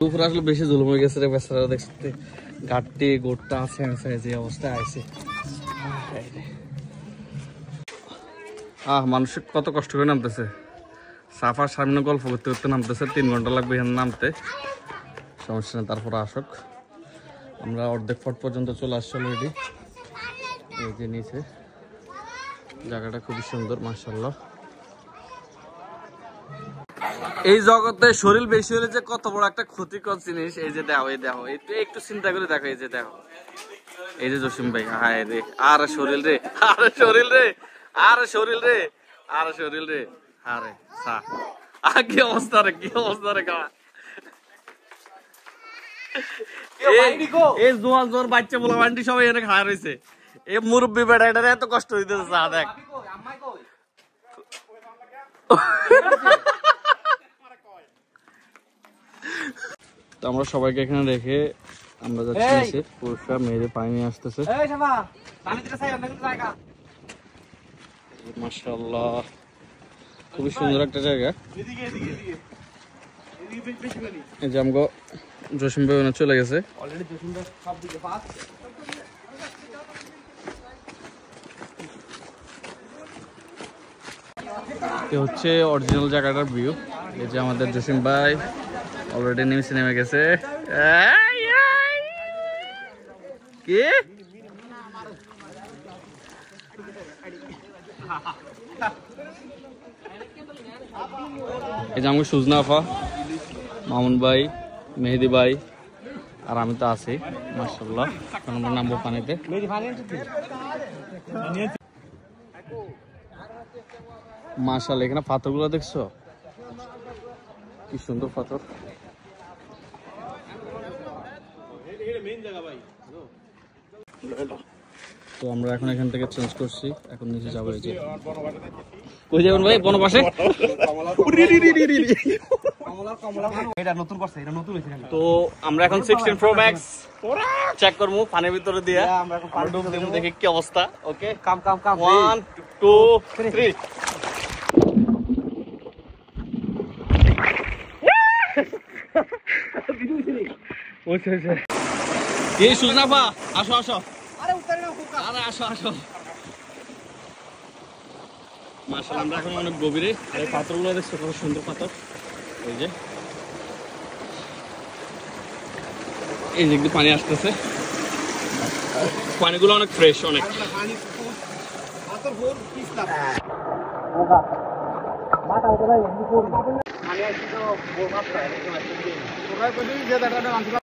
দুপুর আসলে বেশি জুলুম হয়ে গেছে রে বেচারা, দেখতে ঘাটতে গোটটা আছে যে অবস্থায় আছে। মানুষ কত কষ্ট করে নামতেছে, সাফার সামনে গল্প করতে করতে নামতেছে, 3 ঘন্টা লাগবে এখানে নামতে। সমস্যা নেই, তারপরে আসক। আমরা অর্ধেক ফট পর্যন্ত চলে আসছি অলরেডি। এই যে নিচে জায়গাটা খুবই সুন্দর মাশাআল্লাহ। এই জগতে শরীর বেশি হলে যে কত বড় একটা ক্ষতিকর জিনিস। এই যে দেখো, এই দেখো, একটু চিন্তা করে দেখো। এই যে দেখো, এই যে জসিম ভাই, হায় রে, আরে শরীর রে, আরে শরীর রে, আরে শরীর রে, আরে শরীর রে, আরে কি অবস্থা রে, কি অবস্থা রে। এই জোয়ান জোর বাচ্চা বলা বান্টি সবাই এনে খাওয়া রয়েছে। এই মুরব্বী বেড়া এটা এত কষ্ট হইতেছে। চা দেখ, তো আমরা সবাইকে এখানে রেখে আমরা যাচ্ছি। পুরুষরা মেয়েদের পানি নিয়ে আসতেছে। মাশাআল্লাহ, খুবই সুন্দর একটা জায়গা। এই যে আমগো জসিম ভাই ওনা চলে গেছে। হচ্ছে অরিজিনাল জায়গাটার ভিউ। এই যে আমাদের জসিম ভাই অলরেডি নেমে গেছে। কি এই যে আমাকে সুজনা আফা, মামুন ভাই, মেহেদি ভাই আর আমি তো আছি। মাশাআল্লাহ, আমরা নামবো পানিতে। মাশাআল্লাহ, এখানে পাথরগুলো দেখছো কি সুন্দর পাথর। তো আমরা এখন এখান থেকে চেঞ্জ করছি, এখন নিচে যাবো। এই যে কই যাবেন ভাই? বনবাসে। তো আমরা এখন 16 Pro Max চেক করবো পানির ভিতরে দিয়ে। আমরা ডুব দেবো, দেখি কি অবস্থা। ওকে, কাম 1 2 3। এই সুজনাফা, আসো আসো, আরে আসো আসো। মাশাআল্লাহ, আমরা এখন অনেক গভীরে। এই পাথরগুলো দেখছো কত সুন্দর পাথর। এই যে এই দিক দিয়ে পানি আসতেছে, পানিগুলো অনেক ফ্রেশ, অনেক।